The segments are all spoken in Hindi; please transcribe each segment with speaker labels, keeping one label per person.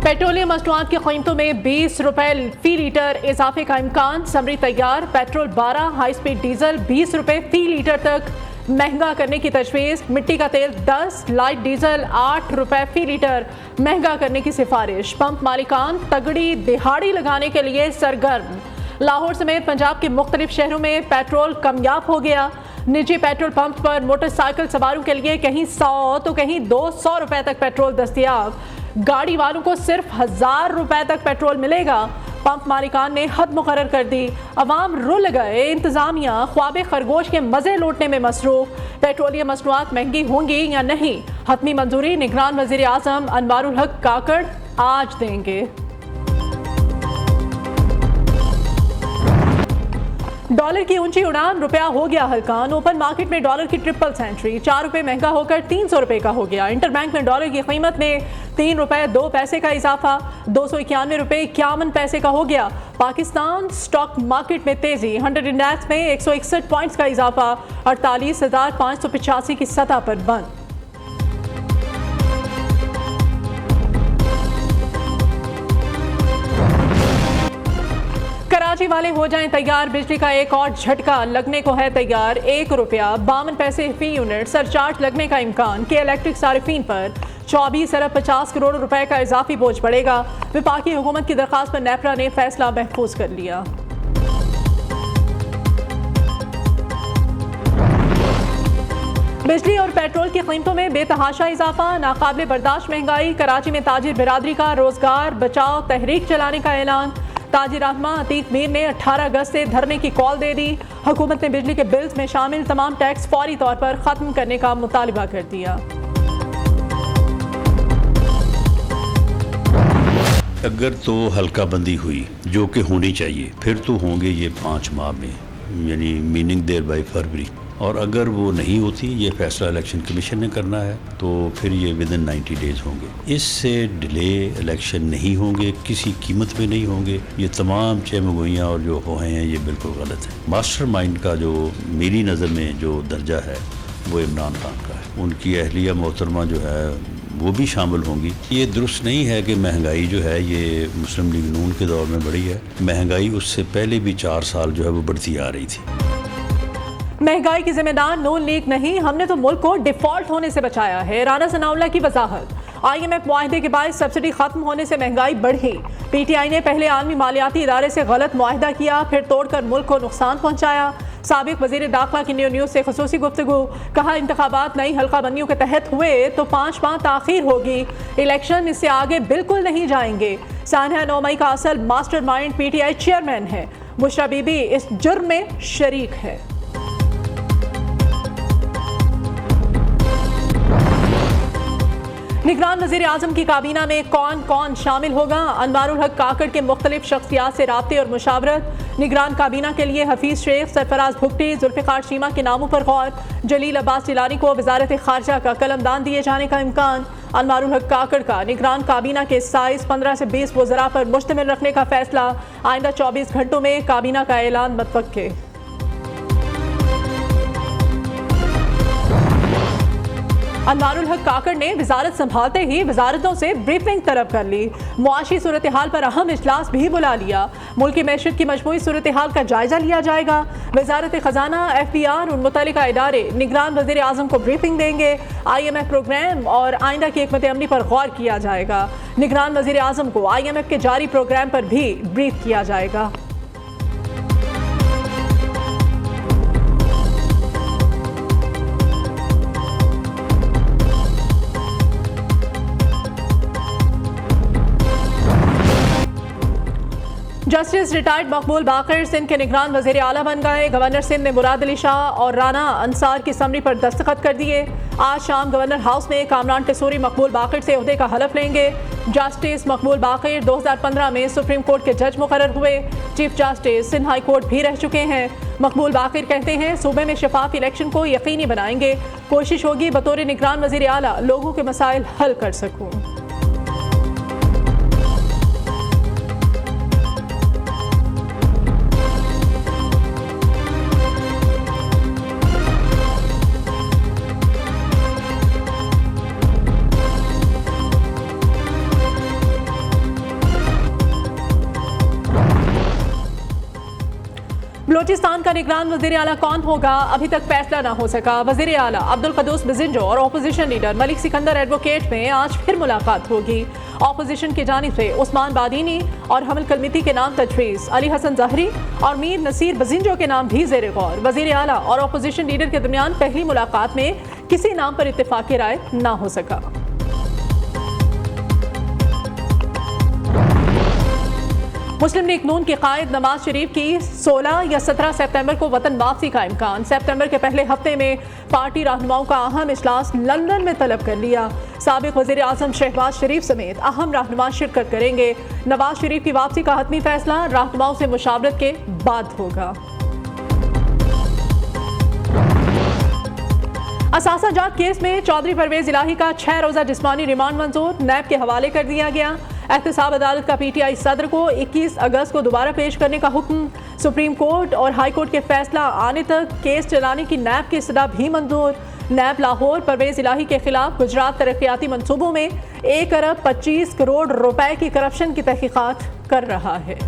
Speaker 1: पेट्रोलियम मसनूआत की कीमतों में 20 रुपए फी लीटर इजाफे का इम्कान। समरी तैयार। पेट्रोल 12, हाई स्पीड डीजल 20 रुपए फी लीटर तक महंगा करने की तजवीज़। मिट्टी का तेल 10, लाइट डीजल 8 रुपए फी लीटर महंगा करने की सिफारिश। पंप मालिकान तगड़ी दिहाड़ी लगाने के लिए सरगर्म। लाहौर समेत पंजाब के मुख्तलिफ शहरों में पेट्रोल कमयाब हो गया। निजी पेट्रोल पंप पर मोटरसाइकिल सवारों के लिए कहीं 100 तो कहीं 200 रुपए तक पेट्रोल दस्तयाब। गाड़ी वालों को सिर्फ 1000 रुपए तक पेट्रोल मिलेगा। पंप मालिकान ने हद मुकर्रर कर दी। अवाम रुल गए। इंतजामिया ख्वाबे खरगोश के मजे लूटने में मसरूफ। पेट्रोलियम मसनूआत महंगी होंगी या नहीं, हतमी मंजूरी निगरान वजीर आजम अनवारुल हक काकड़ आज देंगे। डॉलर की ऊंची उड़ान, रुपया हो गया हल्का। ओपन मार्केट में डॉलर की ट्रिपल सेंचुरी, 4 रुपए महंगा होकर 300 रुपए का हो गया। इंटरबैंक में डॉलर की कीमत में 3 रुपए 2 पैसे का इजाफा, 291 रुपए 51 पैसे का हो गया। पाकिस्तान स्टॉक मार्केट में तेजी, 100 इंडेक्स में 161 पॉइंट्स का इजाफा, 48,585 की सतह पर बंद। कराची वाले हो जाएं तैयार, बिजली का एक और झटका लगने को है तैयार। 1 रुपया 52 पैसे फी यूनिट सरचार्ज लगने का इम्कान। के इलेक्ट्रिक सारिफीन पर 24 अरब 50 करोड़ रुपए का इजाफी बोझ पड़ेगा। विफाकी हुकूमत की दरख्वास्त पर नेपरा ने फैसला महफूज कर लिया। बिजली और पेट्रोल की कीमतों में बेतहाशा इजाफा, नाकाबिले बर्दाश्त महंगाई। कराची में ताजिर बिरादरी का रोजगार बचाओ तहरीक चलाने का ऐलान। ताजिर रहमा अतीक मीर ने 18 अगस्त से धरने की कॉल दे दी। हुकूमत ने बिजली के बिल्स में शामिल तमाम टैक्स फौरी तौर पर खत्म करने का मुतालिबा कर दिया।
Speaker 2: अगर तो हल्का बंदी हुई जो कि होनी चाहिए, फिर तो होंगे ये 5 माह में, यानी मीनिंग देयर बाई फरवरी। और अगर वो नहीं होती, ये फैसला इलेक्शन कमीशन ने करना है, तो फिर ये विदिन 90 डेज़ होंगे। इससे डिले इलेक्शन नहीं होंगे, किसी कीमत में नहीं होंगे। ये तमाम चहमगोइयाँ और जो हो हैं ये बिल्कुल गलत है। मास्टरमाइंड का जो मेरी नज़र में जो दर्जा है वो इमरान खान का है। उनकी अहलिया मोहतरमा जो है वो भी शामिल होंगी। ये दुरुस्त नहीं है कि महंगाई जो है ये मुस्लिम लीग नून के दौर में बढ़ी है। महंगाई उससे पहले भी 4 साल जो है वो बढ़ती आ रही थी।
Speaker 1: महंगाई की जिम्मेदार नून लीग नहीं, हमने तो मुल्क को डिफॉल्ट होने से बचाया है। राना सनाउल्लाह की वजाहत। IMF मुआहदे के बाद सब्सिडी खत्म होने से महंगाई बढ़ी। PTI ने पहले आलमी मालियाती इदारे से गलत मुआहदा किया, फिर तोड़कर मुल्क को नुकसान पहुंचाया। साबिक वजीर दाखिला की न्यूज़ से खसूसी गुफ्तगू, कहा इंतखाबात नई हल्का बंदियों के तहत हुए तो 5 माह ताखीर होगी। इलेक्शन इससे आगे बिल्कुल नहीं जाएंगे। सानहा 9 मई का असल मास्टरमाइंड PTI चेयरमैन है। बुशरा बीबी इस जुर्म में शरीक है। निगरान वज़ीर आज़म की काबीना में कौन कौन शामिल होगा? अनवारुल हक काकड़ के मुख्तलिफ शख्सियात से राब्ते और मुशावरत। निगरान काबीना के लिए हफीज़ शेख, सरफराज भुगटी, जुल्फ़िकार शीमा के नामों पर गौर। जलील अब्बास जिलानी को वज़ारत ख़ारजा का कलमदान दिए जाने का इम्कान। अनवारुल हक काकड़ का निगरान काबीना के साइज़ 15 से 20 वज़रा पर मुश्तमिल रखने का फैसला। आइंदा 24 घंटों में काबीना का ऐलान मुतवक्के। अनवारुल हक काकड़ ने वजारत संभालते ही वजारतों से ब्रीफिंग तलब कर ली। मुआशी सूरत हाल पर अहम इजलास भी बुला लिया। मुल्की मैशत की मजमूई सूरत हाल का जायजा लिया जाएगा। वजारत खजाना, FBR और मुतल्लिका इदारे निगरान वज़ीर आज़म को ब्रीफिंग देंगे। IMF प्रोग्राम और आइंदा की हिकमत अमली पर गौर किया जाएगा। निगरान वज़ीर आज़म को IMF के जारी प्रोग्राम पर भी ब्रीफ किया जाएगा। जस्टिस रिटायर्ड मकबूल बाकर सिंध के निगरान वज़ीर आला बन गए। गवर्नर सिंध ने मुराद अली शाह और राना अंसार की समरी पर दस्तखत कर दिए। आज शाम गवर्नर हाउस में कामरान टेसूरी मकबूल बाकर से ओहदे का हलफ लेंगे। जस्टिस मकबूल बाकर 2015 में सुप्रीम कोर्ट के जज मुकर्रर हुए। Chief justice Sindh high court भी रह चुके हैं। मकबूल बाकर कहते हैं सूबे में शफाफ इलेक्शन को यकीनी बनाएंगे। कोशिश होगी बतौर निगरान वज़ीर आला लोगों के मसाइल हल कर सकूँ। बलोचिस्तान का निगरान वज़ीर आला कौन होगा, अभी तक फैसला ना हो सका। वज़ीर आला अब्दुल कद्दूस बिजिंजो और opposition leader Malik Sikandar advocate में आज फिर मुलाकात होगी। अपोजिशन की जानिब से उस्मान बादीनी और हमल कलमिती के नाम तजवीज़, अली हसन जहरी और मीर नसीर बिजिंजो के नाम भी ज़ेर गौर। वज़ीर आला और अपोजिशन लीडर के दरमियान पहली मुलाकात में किसी नाम पर इत्तेफाकी राय ना हो सका। मुस्लिम लीग नून के कायद नवाज शरीफ की 16 या 17 सितंबर को वतन वापसी का इम्कान। सितंबर के पहले हफ्ते में पार्टी रहनुमाओं का अहम इजलास लंदन में तलब कर लिया। साबिक वज़ीर आज़म शहबाज शरीफ समेत अहम रहनुमा शिरकत करेंगे। नवाज शरीफ की वापसी का हतमी फैसला रहनुमाओं से मुशावरत के बाद होगा। असासा जात केस में चौधरी परवेज इलाही का 6 रोज़ा जिस्मानी रिमांड मंजूर, नैब के हवाले कर दिया गया। एहतसाब अदालत का पीटीआई सदर को 21 अगस्त को दोबारा पेश करने का हुक्म। सुप्रीम कोर्ट और हाई कोर्ट के फैसला आने तक केस चलाने की नैब की इस्तदा भी मंजूर। नैब लाहौर परवेज इलाही के खिलाफ गुजरात तरक्याती मंसूबों में 1 अरब 25 करोड़ रुपए की करप्शन की तहकीकात कर रहा है।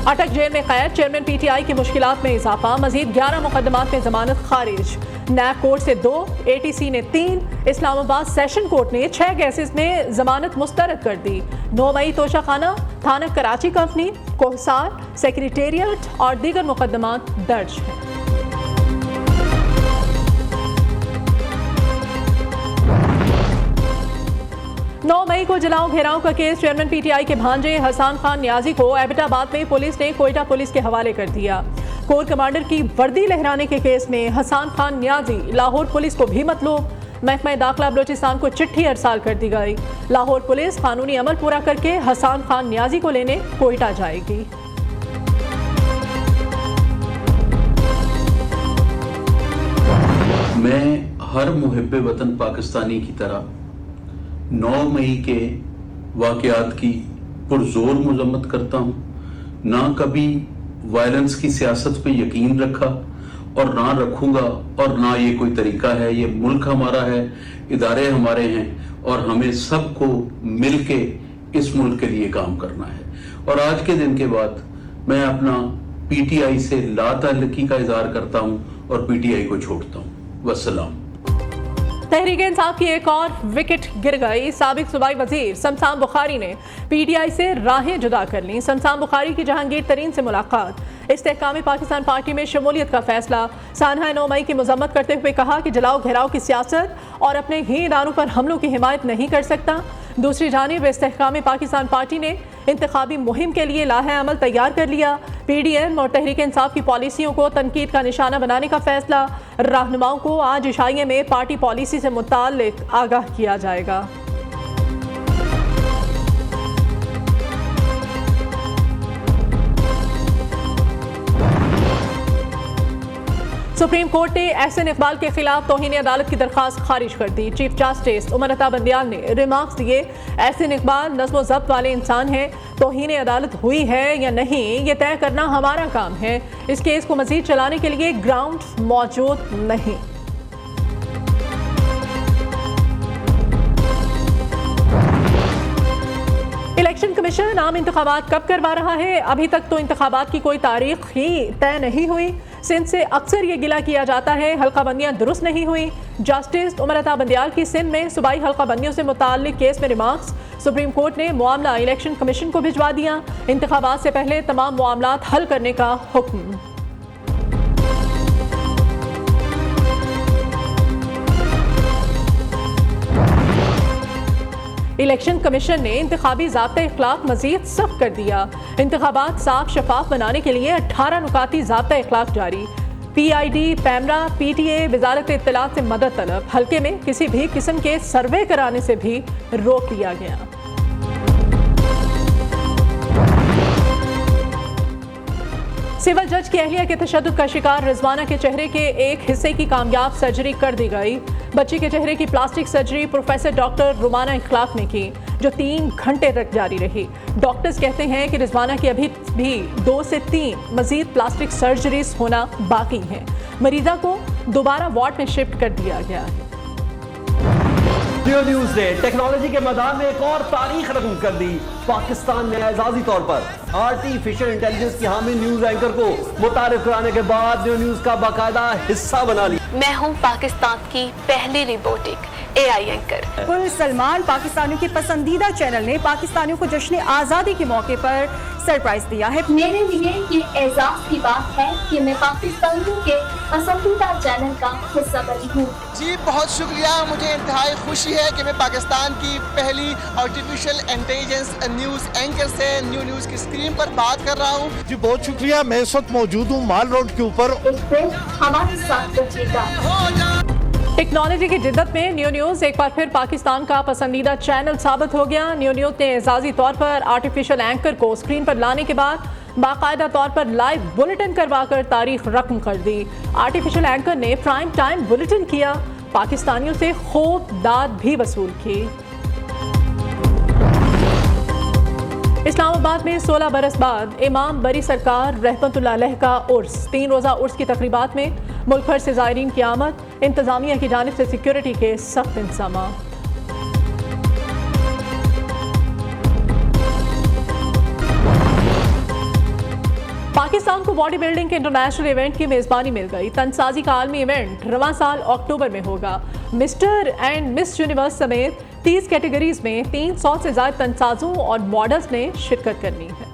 Speaker 1: अटक जेल में कैद, चेयरमैन पीटीआई की मुश्किलात में इजाफा, मजीद 11 मुकदमात में जमानत खारिज। नैब कोर्ट से 2, एटीसी ने 3, इस्लामाबाद सेशन कोर्ट ने 6 केसेस में जमानत मुस्तरद कर दी। 9 मई तोशाखाना, थाना कराची कंपनी, कोहसार, सेक्रेटेरिएट और दीगर मुकदमात दर्ज हैं। 9 मई को जलाओ घेराव का केस, चेयरमैन पीटीआई के भांजे हसन खान नियाजी को एबटाबाद में पुलिस ने कोयटा पुलिस के हवाले कर दिया। कोर कमांडर की वर्दी लहराने के केस में हसन खान नियाजी लाहौर पुलिस को भी मतलूब। महकमा दाखिला बलोचिस्तान को चिट्ठी अरसाल कर दी गई। लाहौर पुलिस कानूनी अमल पूरा करके हसन खान नियाजी को लेने कोयटा जाएगी।
Speaker 3: मैं हर मुहिब्बे वतन पाकिस्तानी की तरह 9 मई के वाक़यात की पुरजोर मजम्मत करता हूँ। ना कभी वायलेंस की सियासत पे यकीन रखा और ना रखूँगा, और ना ये कोई तरीका है। ये मुल्क हमारा है, इदारे हमारे हैं और हमें सबको मिल के इस मुल्क के लिए काम करना है। और आज के दिन के बाद मैं अपना पीटीआई से लाताल्लुकी का इजहार करता हूँ और पीटीआई को छोड़ता हूँ। वस्सलाम।
Speaker 1: तहरीक-ए-इंसाफ की एक और विकेट गिर गई। साबिक सूबाई वजीर शमशान बुखारी ने पीटीआई से राहें जुदा कर लीं। शमशान बुखारी की जहांगीर तरीन से मुलाकात। इस्तेहकाम पाकिस्तान पार्टी में शमूलियत का फैसला। सानहा 9 मई की मजम्मत करते हुए कहा कि जलाओ घेराव की सियासत और अपने ही इदारों पर हमलों की हिमायत नहीं कर सकता। दूसरी जानिब इस्तेहकाम पाकिस्तान पार्टी ने इंतखाबी मुहिम के लिए लाहे अमल तैयार कर लिया। पीडीएम और तहरीक इंसाफ की पॉलिसियों को तनकीद का निशाना बनाने का फैसला। रहनुमाओं को आज इशाइये में पार्टी पॉलिसी से मुताल्लिक आगाह किया जाएगा। सुप्रीम कोर्ट ने एहसन इकबाल के खिलाफ तौहीन अदालत की दरखास्त खारिज कर दी। चीफ जस्टिस उमर अता बंदियाल ने रिमार्क्स दिए, एहसन इकबाल नज़्म व ज़ब्त वाले इंसान हैं। तौहीन अदालत हुई है या नहीं ये तय करना हमारा काम है। इस केस को मजीद चलाने के लिए ग्राउंड मौजूद नहीं। इलेक्शन कमीशन आम इंतखाबात कब करवा रहा है? अभी तक तो इंतखाबात की कोई तारीख ही तय नहीं हुई। सिंध से अक्सर ये गिला किया जाता है हल्का बंदियां दुरुस्त नहीं हुई। जस्टिस उमर अता बंदियाल की सिंध में सूबाई हल्का बंदियों से मुताल्लिक केस में रिमार्क्स। सुप्रीम कोर्ट ने मामला इलेक्शन कमीशन को भिजवा दिया। इंतखाबात से पहले तमाम मामलात हल करने का हुक्म। इलेक्शन कमीशन ने इंतखाबी ज़ाब्ता-ए-इख्लाक मजीद सख्त कर दिया। इंतखाबात साफ शफाफ बनाने के लिए 18 नुकाती ज़ाब्ता-ए-इख्लाक जारी। PID, पैमरा, PTA, वजारत इत्तलात से मदद तलब। हल्के में किसी भी किस्म के सर्वे कराने से भी रोक दिया गया। सिविल जज की अहलिया के तशद्दुद का शिकार रिजवाना के चेहरे के एक हिस्से की कामयाब सर्जरी कर दी गई। बच्ची के चेहरे की plastic surgery professor doctor Rumana Ikhlaq ने की, जो 3 घंटे तक जारी रही। डॉक्टर्स कहते हैं कि रिजवाना की अभी भी 2 से 3 मजीद प्लास्टिक सर्जरीज होना बाकी हैं। मरीजा को दोबारा वार्ड में शिफ्ट कर दिया गया है।
Speaker 4: जियो न्यूज ने टेक्नोलॉजी के मैदान में एक और तारीख रकम कर दी। पाकिस्तान ने एजाजी तौर पर आर्टिफिशियल इंटेलिजेंस की हामी न्यूज एंकर को मुतारिफ कराने के बाद जियो न्यूज का बाकायदा हिस्सा बना लिया।
Speaker 5: मैं हूं पाकिस्तान की पहली रिपोर्टिंग AI एंकर।
Speaker 6: कुल सलमान पाकिस्तानियों की पसंदीदा चैनल ने पाकिस्तानियों को जश्न आज़ादी के मौके पर सरप्राइज दिया है।
Speaker 7: मेरे लिए ये एजाज की बात है कि मैं पाकिस्तानियों के पसंदीदा चैनल का हिस्सा बनी हूँ।
Speaker 8: जी बहुत शुक्रिया, मुझे इंतहाई खुशी है कि मैं पाकिस्तान की पहली आर्टिफिशियल इंटेलिजेंस न्यूज़ एंकर से न्यू न्यूज़ की स्क्रीन पर बात कर रहा हूँ।
Speaker 9: जी बहुत शुक्रिया, मैं इस वक्त मौजूद हूँ माल रोड के ऊपर।
Speaker 7: एक दिन हमारे साथ रहिएगा।
Speaker 1: टेक्नोलॉजी की जिद्दत में न्यू न्यूज़ एक बार फिर पाकिस्तान का पसंदीदा चैनल साबित हो गया। न्यू न्यूज़ ने एजाजी तौर पर आर्टिफिशियल एंकर को स्क्रीन पर लाने के बाद बाकायदा तौर पर लाइव बुलेटिन करवाकर तारीख रकम कर दी। आर्टिफिशियल एंकर ने प्राइम टाइम बुलेटिन किया, पाकिस्तानियों से खूब दाद भी वसूल की। इस्लामाबाद में 16 बरस बाद इमाम बरी सरकार रहमतुल्लाह अलैह का उर्स, 3 रोज़ा उर्स की तकरीबात में मुल्क भर से ज़ायरीन की आमद, इंतज़ामिया की जानिब से सिक्योरिटी के सख्त इंतज़ाम। पाकिस्तान को बॉडी बिल्डिंग के इंटरनेशनल इवेंट की मेज़बानी मिल गई। तनसाजी का आलमी इवेंट रवां साल अक्टूबर में होगा। मिस्टर एंड मिस यूनिवर्स समेत 30 कैटेगरीज में 300 से ज़्यादा तनसाजों और मॉडल्स ने शिरकत करनी है।